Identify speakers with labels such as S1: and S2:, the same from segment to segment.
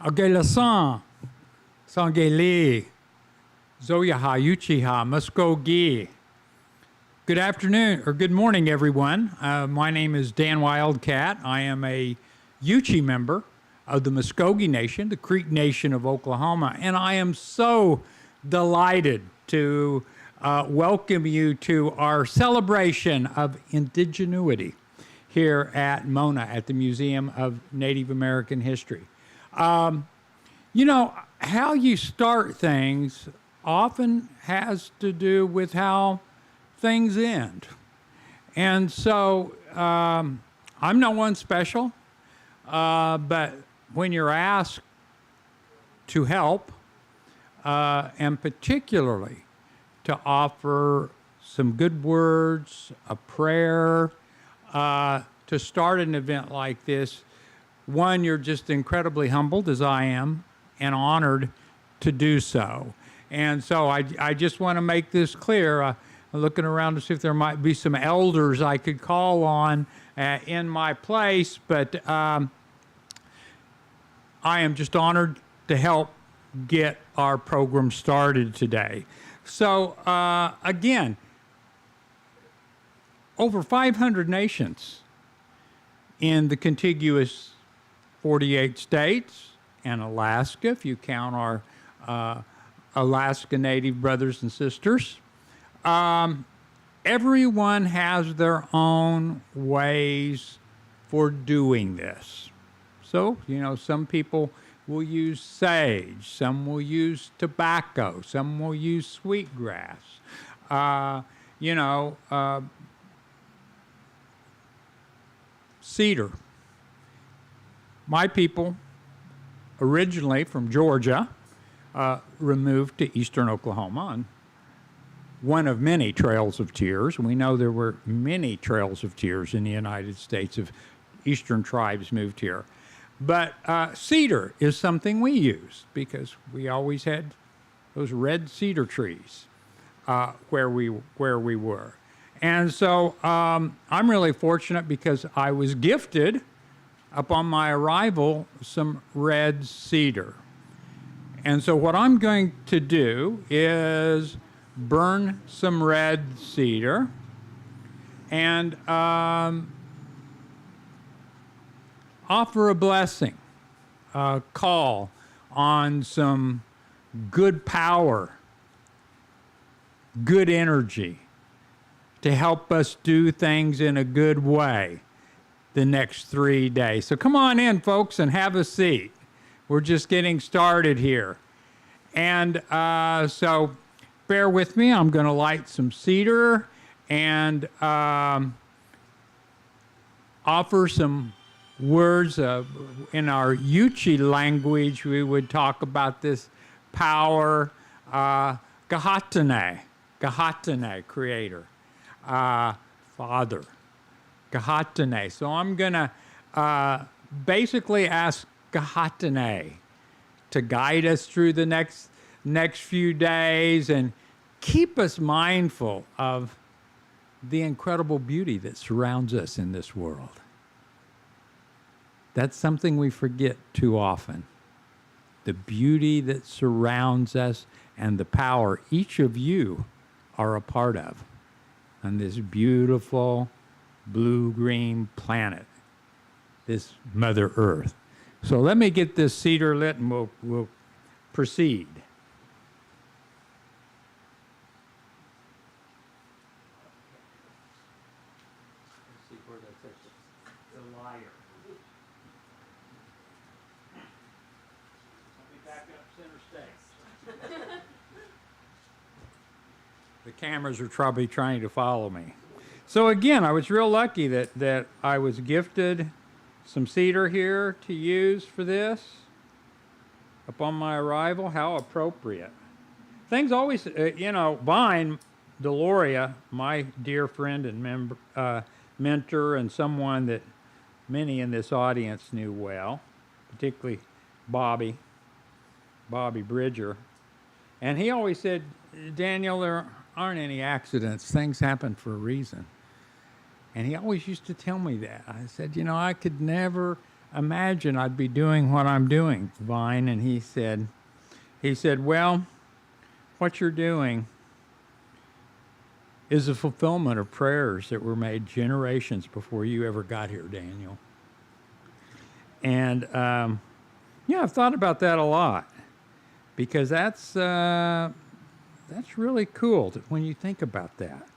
S1: Agelasan, Sangeli, Zoyaha, Yuchiha, Muskogee. Good afternoon, or good morning, everyone. My name is Dan Wildcat. I am a Yuchi member of the Muskogee Nation, the Creek Nation of Oklahoma, and I am so delighted to welcome you to our celebration of indigenuity here at MONAH, at the Museum of Native American History. You know, how you start things often has to do with how things end. And so I'm no one special, but when you're asked to help, and particularly to offer some good words, a prayer, to start an event like this, one, you're just incredibly humbled, as I am, and honored to do so. And so I just want to make this clear. I'm looking around to see if there might be some elders I could call on in my place, but I am just honored to help get our program started today. So again, over 500 nations in the contiguous 48 states and Alaska, if you count our Alaska Native brothers and sisters. Everyone has their own ways for doing this. So, you know, some people will use sage, some will use tobacco, some will use sweetgrass. Cedar. My people, originally from Georgia, removed to eastern Oklahoma on one of many trails of tears. We know there were many trails of tears in the United States of eastern tribes moved here. But cedar is something we use because we always had those red cedar trees where we were. And so I'm really fortunate because I was gifted upon my arrival some red cedar. And so what I'm going to do is burn some red cedar and offer a blessing, call on some good power, good energy to help us do things in a good way the next 3 days. So come on in, folks, and have a seat. We're just getting started here. And so bear with me. I'm going to light some cedar and offer some words in our Yuchi language. We would talk about this power, Gahatane, creator, father, Gahatane. So I'm going to basically ask Gahatane to guide us through the next few days and keep us mindful of the incredible beauty that surrounds us in this world. That's something we forget too often. The beauty that surrounds us and the power each of you are a part of on this beautiful blue-green planet, this Mother Earth. So let me get this cedar lit and we'll proceed. Let's see where that's at. The liar. Let me back up center stage. The cameras are probably trying to follow me. So again, I was real lucky that I was gifted some cedar here to use for this upon my arrival. How appropriate. Things always, Vine, Deloria, my dear friend and mentor and someone that many in this audience knew well, particularly Bobby Bridger. And he always said, Daniel, there aren't any accidents. Things happen for a reason. And he always used to tell me that. I said, I could never imagine I'd be doing what I'm doing, Vine. And he said, well, what you're doing is a fulfillment of prayers that were made generations before you ever got here, Daniel. And yeah, I've thought about that a lot, because that's really cool when you think about that.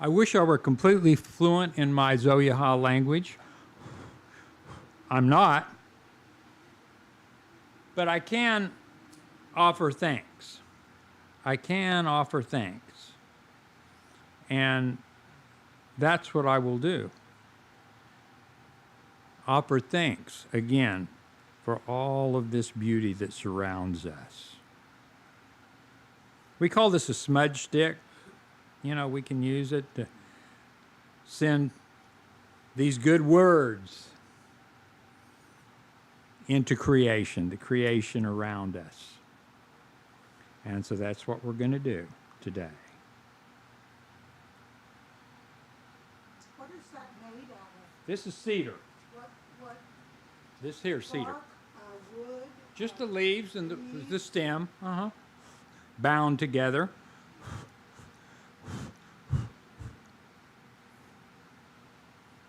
S1: I wish I were completely fluent in my Zoyaha language. I'm not. But I can offer thanks. I can offer thanks. And that's what I will do. Offer thanks, again, for all of this beauty that surrounds us. We call this a smudge stick. You know, we can use it to send these good words into creation, the creation around us. And so that's what we're going to do today.
S2: What is that made out of?
S1: This is cedar.
S2: What?
S1: This here, cedar.
S2: Bark, wood?
S1: Just the leaves and the stem, bound together.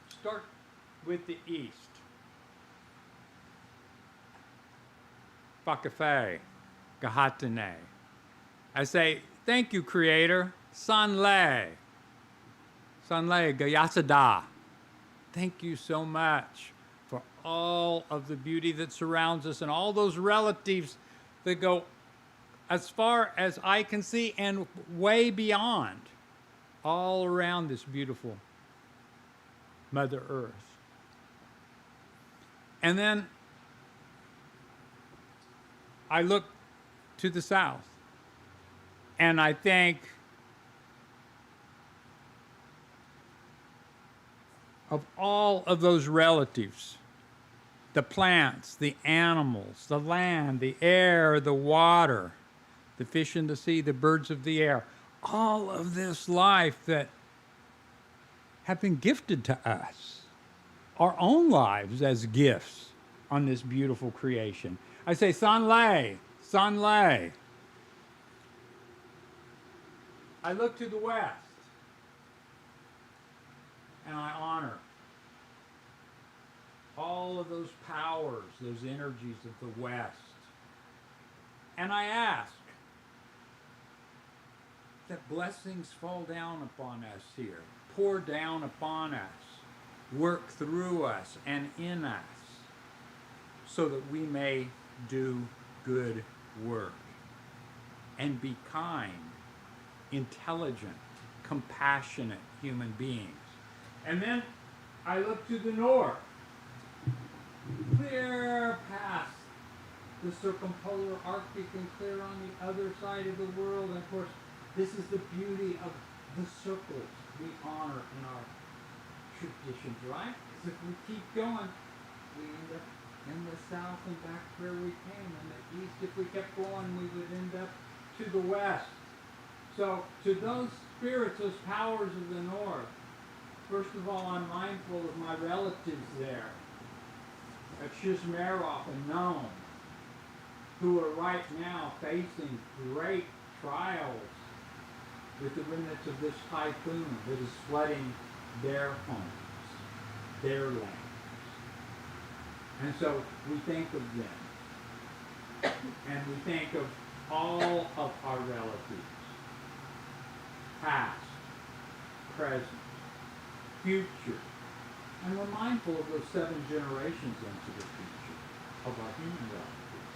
S1: Start with the east. Whakafe, Gahatane. I say, thank you, Creator. Sanle. Sanle, Gayasada. Thank you so much for all of the beauty that surrounds us and all those relatives that go as far as I can see and way beyond, all around this beautiful Mother Earth. And then I look to the south and I think of all of those relatives, the plants, the animals, the land, the air, the water, the fish in the sea, the birds of the air, all of this life that have been gifted to us, our own lives as gifts on this beautiful creation. I say, Sanle, Sanle. I look to the west and I honor all of those powers, those energies of the West. And I ask that blessings fall down upon us here, pour down upon us, work through us and in us, so that we may do good work and be kind, intelligent, compassionate human beings. And then I look to the north, clear past the circumpolar Arctic and clear on the other side of the world. And of course, this is the beauty of the circles we honor in our traditions, right? Because if we keep going, we end up in the south and back where we came. In the east, if we kept going, we would end up to the west. So to those spirits, those powers of the north, first of all, I'm mindful of my relatives there at Shizmeroth and Nome, who are right now facing great trials with the remnants of this typhoon that is flooding their homes, their lands. And so we think of them, and we think of all of our relatives, past, present, future, and we're mindful of those 7 generations into the future of our human relatives.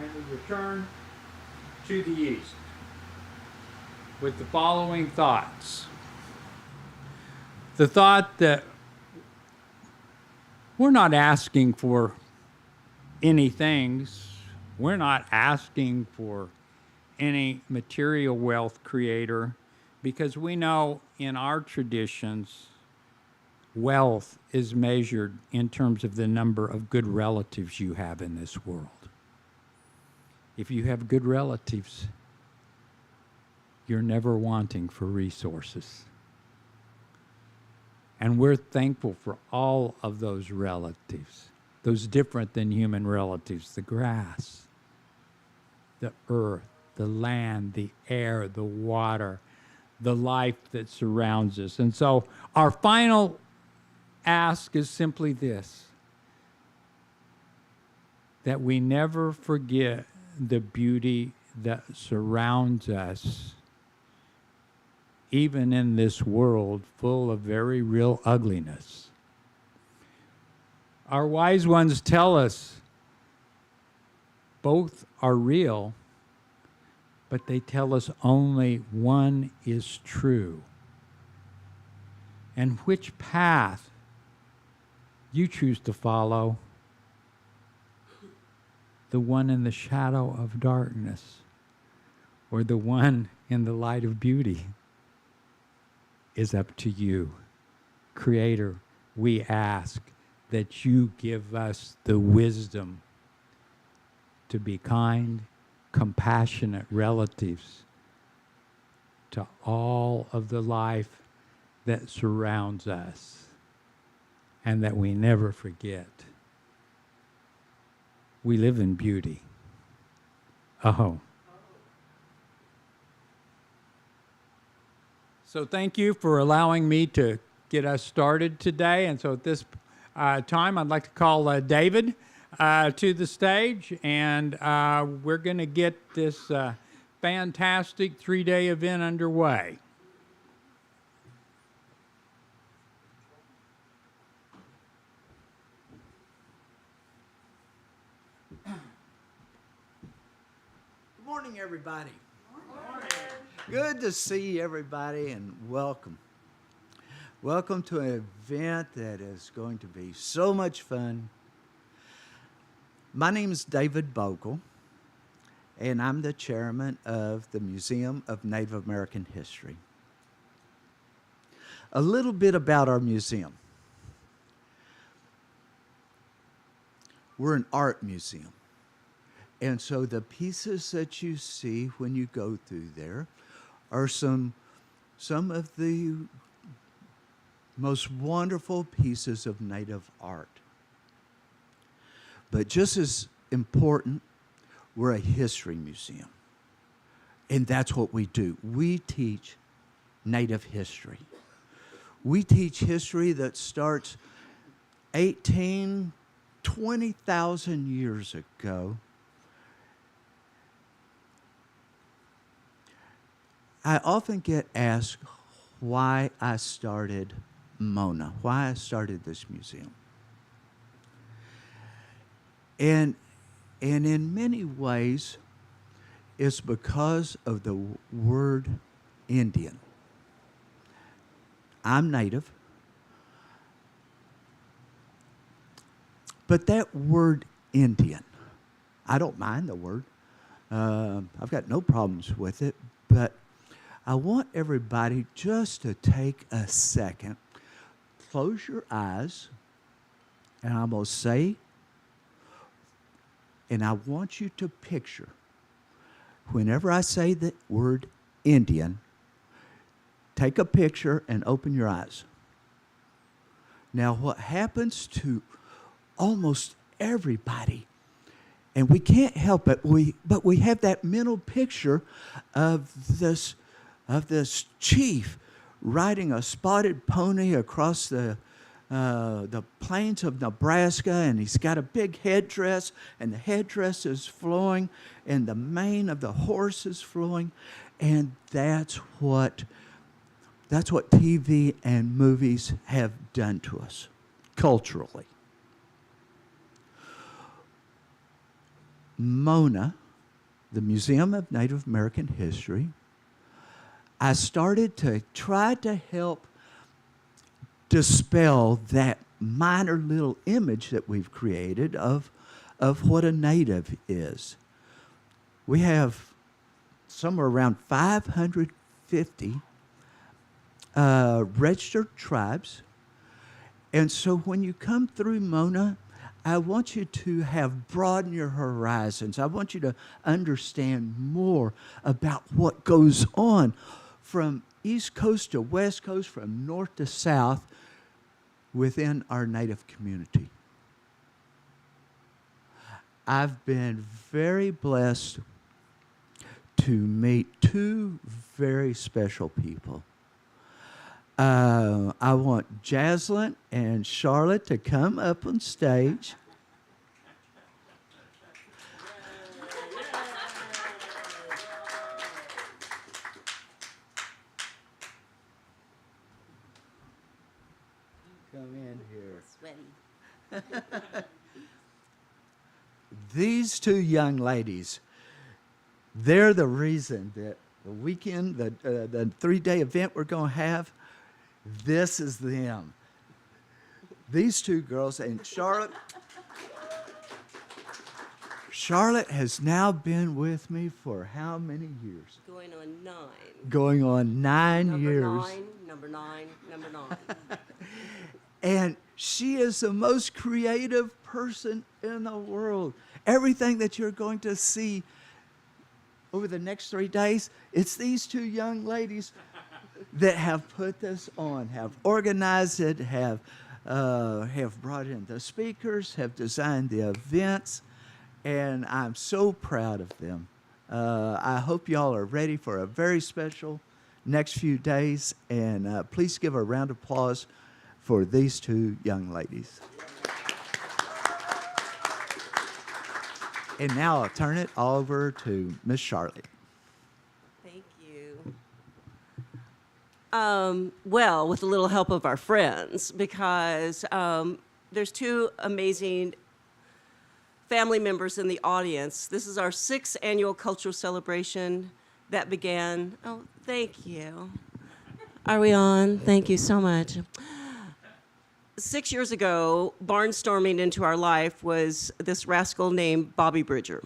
S1: And we return to the east with the following thoughts. The thought that we're not asking for any things. We're not asking for any material wealth, Creator, because we know in our traditions, wealth is measured in terms of the number of good relatives you have in this world. If you have good relatives, you're never wanting for resources. And we're thankful for all of those relatives, those different than human relatives, the grass, the earth, the land, the air, the water, the life that surrounds us. And so our final ask is simply this, that we never forget the beauty that surrounds us, even in this world full of very real ugliness. Our wise ones tell us both are real, but they tell us only one is true. And which path you choose to follow, the one in the shadow of darkness or the one in the light of beauty, is up to you. Creator, we ask that you give us the wisdom to be kind, compassionate relatives to all of the life that surrounds us, and that we never forget we live in beauty. Oh. So thank you for allowing me to get us started today. And so at this time, I'd like to call David to the stage, and we're going to get this fantastic 3-day event underway.
S3: Good morning, everybody. Good to see everybody, and welcome. Welcome to an event that is going to be so much fun. My name is David Bogle, and I'm the chairman of the Museum of Native American History. A little bit about our museum. We're an art museum. And so the pieces that you see when you go through there are some of the most wonderful pieces of Native art. But just as important, we're a history museum. And that's what we do. We teach Native history. We teach history that starts 20,000 years ago. I often get asked why I started MONAH, why I started this museum. And in many ways, it's because of the word Indian. I'm Native, but that word Indian, I don't mind the word. I've got no problems with it, but I want everybody just to take a second, close your eyes, and I'm going to say, and I want you to picture, whenever I say the word Indian, take a picture and open your eyes. Now, what happens to almost everybody, and we can't help it, but we have that mental picture of this chief riding a spotted pony across the plains of Nebraska, and he's got a big headdress, and the headdress is flowing, and the mane of the horse is flowing, and that's what TV and movies have done to us culturally. MONAH, the Museum of Native American History, I started to try to help dispel that minor little image that we've created of what a Native is. We have somewhere around 550 registered tribes. And so when you come through MONAH, I want you to have broadened your horizons. I want you to understand more about what goes on from East Coast to West Coast, from North to South within our Native community. I've been very blessed to meet two very special people. I want Jaslyn and Charlotte to come up on stage. Come in here.
S4: Sweaty.
S3: These two young ladies, they're the reason that the weekend, the 3-day event we're going to have, this is them. These two girls, and Charlotte has now been with me for how many years?
S4: Going on 9.
S3: Going on 9
S4: Number
S3: years.
S4: 9, number 9.
S3: And she is the most creative person in the world. Everything that you're going to see over the next 3 days, it's these two young ladies that have put this on, have organized it, have brought in the speakers, have designed the events, and I'm so proud of them. I hope y'all are ready for a very special next few days, and please give a round of applause for these two young ladies. And now I'll turn it over to Miss Charlotte.
S4: Thank you. Well, with a little help of our friends, because there's two amazing family members in the audience. This is our 6th annual cultural celebration that began. Oh, thank you. Are we on? Thank you so much. 6 years ago, barnstorming into our life was this rascal named Bobby Bridger.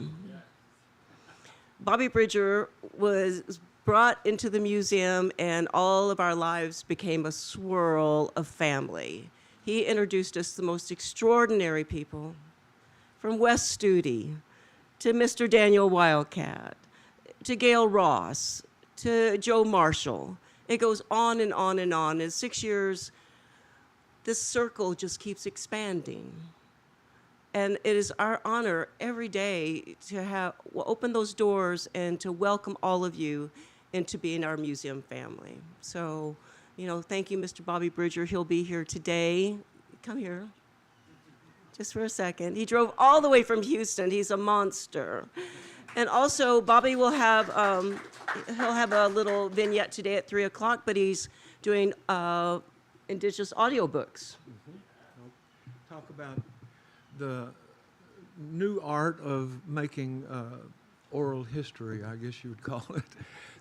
S4: Bobby Bridger was brought into the museum, and all of our lives became a swirl of family. He introduced us to the most extraordinary people, from Wes Studi to Mr. Daniel Wildcat, to Gail Ross, to Joe Marshall. It goes on and on and on. In 6 years, this circle just keeps expanding. And it is our honor every day to open those doors and to welcome all of you into being our museum family. So, thank you, Mr. Bobby Bridger. He'll be here today. Come here, just for a second. He drove all the way from Houston. He's a monster. And also, Bobby will have, he'll have a little vignette today at 3 o'clock, but he's doing Indigenous audiobooks.
S5: Talk about the new art of making oral history, I guess you would call it.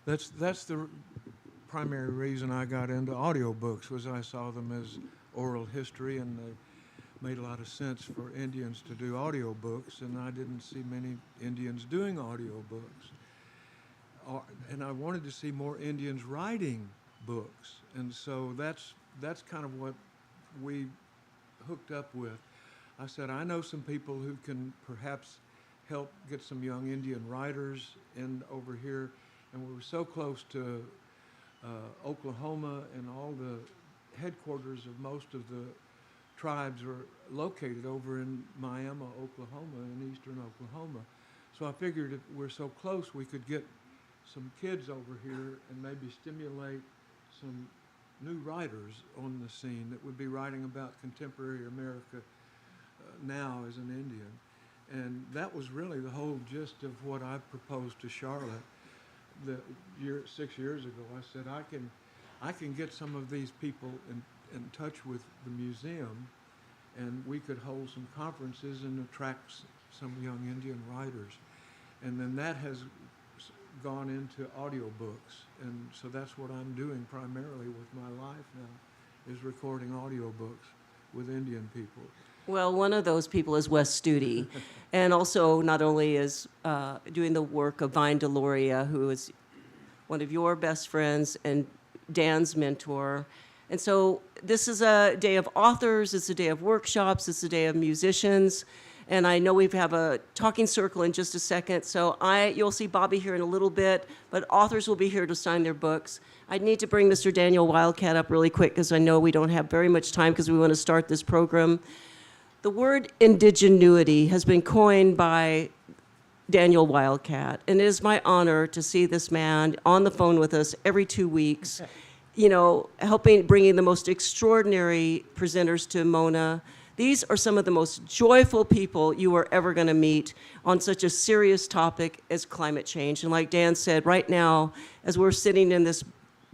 S5: That's the primary reason I got into audiobooks, was I saw them as oral history, and they made a lot of sense for Indians to do audiobooks, and I didn't see many Indians doing audiobooks. And I wanted to see more Indians writing books, and so that's kind of what we hooked up with. I said, I know some people who can perhaps help get some young Indian writers in over here, and we were so close to Oklahoma, and all the headquarters of most of the tribes are located over in Miami, Oklahoma, in eastern Oklahoma. So I figured if we're so close, we could get some kids over here and maybe stimulate some new writers on the scene that would be writing about contemporary America now as an Indian. And that was really the whole gist of what I proposed to Charlotte 6 years ago. I said, I can get some of these people in touch with the museum, and we could hold some conferences and attract some young Indian writers. And then that has gone into audiobooks, and so that's what I'm doing primarily with my life now, is recording audiobooks with Indian people.
S4: Well, one of those people is Wes Studi, and also not only is doing the work of Vine Deloria, who is one of your best friends and Dan's mentor, And so this is a day of authors, it's a day of workshops, it's a day of musicians. And I know we have a talking circle in just a second, so you'll see Bobby here in a little bit, but authors will be here to sign their books. I need to bring Mr. Daniel Wildcat up really quick because I know we don't have very much time because we want to start this program. The word indigenuity has been coined by Daniel Wildcat, and it is my honor to see this man on the phone with us every 2 weeks, bringing the most extraordinary presenters to MONAH. These are some of the most joyful people you are ever going to meet on such a serious topic as climate change. And like Dan said, right now, as we're sitting in this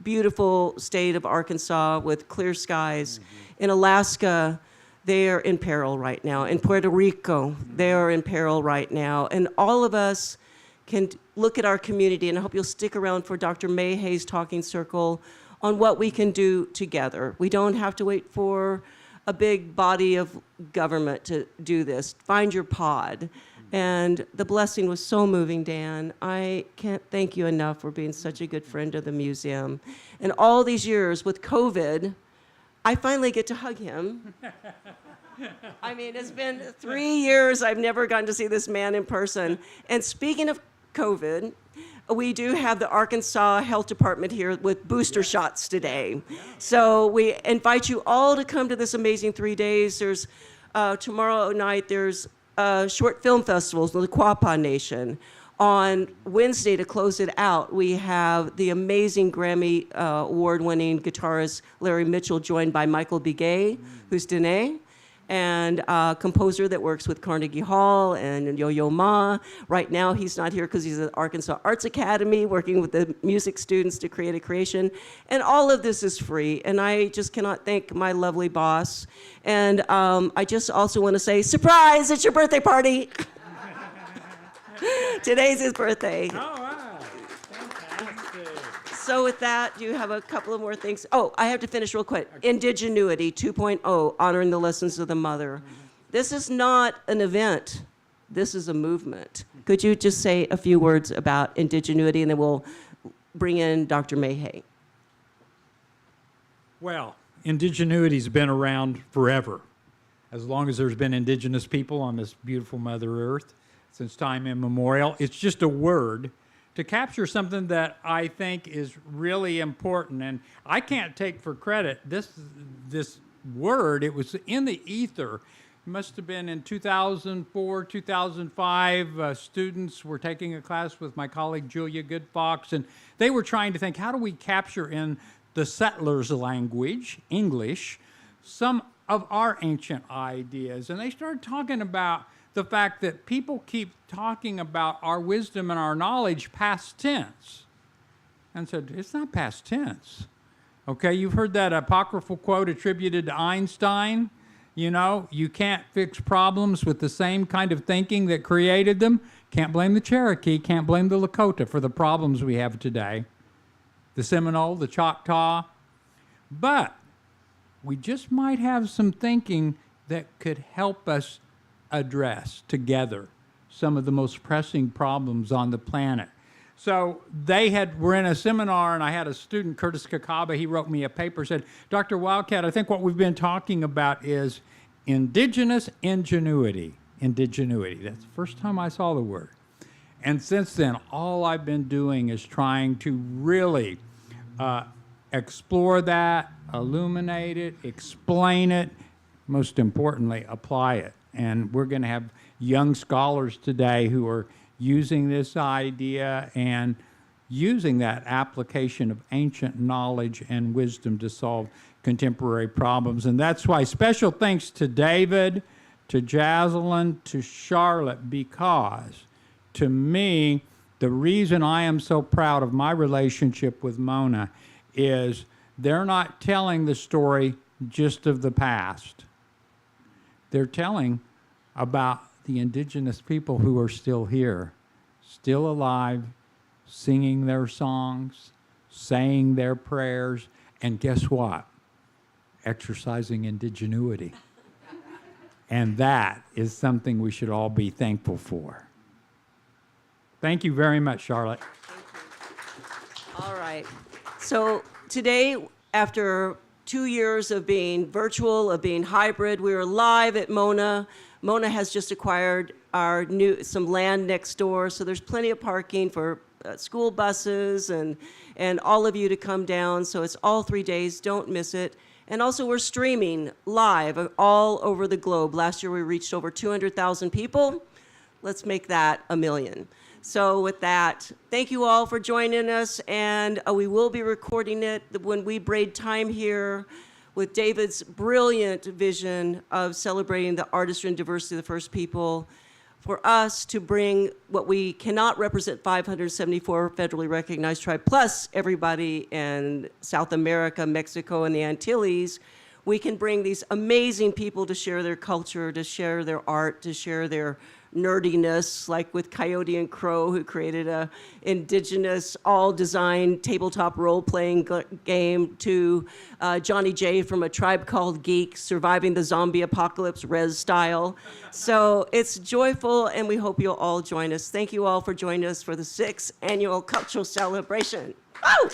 S4: beautiful state of Arkansas with clear skies, in Alaska, they are in peril right now. In Puerto Rico, they are in peril right now. And all of us can look at our community, and I hope you'll stick around for Dr. Mayhay's talking circle on what we can do together. We don't have to wait for a big body of government to do this. Find your pod. And the blessing was so moving, Dan. I can't thank you enough for being such a good friend of the museum. And all these years with COVID, I finally get to hug him. I mean, it's been 3 years I've never gotten to see this man in person. And speaking of COVID, we do have the Arkansas Health Department here with booster shots today. So we invite you all to come to this amazing 3 days. There's tomorrow night, there's short film festivals with the Cherokee Nation. On Wednesday, to close it out, we have the amazing Grammy award-winning guitarist Larry Mitchell, joined by Michael Begay, who's Dene, and a composer that works with Carnegie Hall and Yo-Yo Ma. Right now, he's not here because he's at Arkansas Arts Academy working with the music students to create a creation. And all of this is free, and I just cannot thank my lovely boss. And I just also want to say, surprise, it's your birthday party. Today's his birthday.
S1: All right. Fantastic.
S4: So with that, you have a couple of more things. Oh, I have to finish real quick. Indigenuity 2.0, honoring the lessons of the mother. This is not an event. This is a movement. Could you just say a few words about indigenuity, and then we'll bring in Dr. Mayhay.
S1: Well, indigenuity's been around forever, as long as there's been indigenous people on this beautiful Mother Earth, since time immemorial. It's just a word to capture something that I think is really important. And I can't take for credit this word. It was in the ether. It must have been in 2004, 2005. Students were taking a class with my colleague Julia Goodfox, and they were trying to think, how do we capture in the settlers' language, English, some of our ancient ideas? And they started talking about the fact that people keep talking about our wisdom and our knowledge past tense. And said, it's not past tense. Okay, you've heard that apocryphal quote attributed to Einstein. You know, you can't fix problems with the same kind of thinking that created them. Can't blame the Cherokee, can't blame the Lakota for the problems we have today. The Seminole, the Choctaw. But we just might have some thinking that could help us address together some of the most pressing problems on the planet. So we're in a seminar, and I had a student, Curtis Kakaba, he wrote me a paper, said, Dr. Wildcat, I think what we've been talking about is indigenous ingenuity. Indigenuity, that's the first time I saw the word. And since then, all I've been doing is trying to really explore that, illuminate it, explain it, most importantly, apply it. And we're going to have young scholars today who are using this idea and using that application of ancient knowledge and wisdom to solve contemporary problems. And that's why special thanks to David, to Jaslyn, to Charlotte, because to me, the reason I am so proud of my relationship with MONAH is they're not telling the story just of the past. They're telling about the indigenous people who are still here, still alive, singing their songs, saying their prayers, and guess what? Exercising indigenuity. And that is something we should all be thankful for. Thank you very much, Charlotte.
S4: All right. So today, after 2 years of being virtual, of being hybrid. We were live at MONAH. MONAH has just acquired some land next door, so there's plenty of parking for school buses and all of you to come down. So it's all 3 days, don't miss it. And also we're streaming live all over the globe. Last year we reached over 200,000 people. Let's make that 1 million. So with that, thank you all for joining us, and we will be recording it when we braid time here with David's brilliant vision of celebrating the artistry and diversity of the First People, for us to bring what we cannot represent 574 federally recognized tribes, plus everybody in South America, Mexico, and the Antilles. We can bring these amazing people to share their culture, to share their art, to share their nerdiness, like with Coyote and Crow, who created a indigenous, all-designed tabletop role-playing game, to Johnny J from A Tribe Called Geek, surviving the zombie apocalypse res style. So it's joyful, and we hope you'll all join us. Thank you all for joining us for the 6th annual cultural celebration. Woo!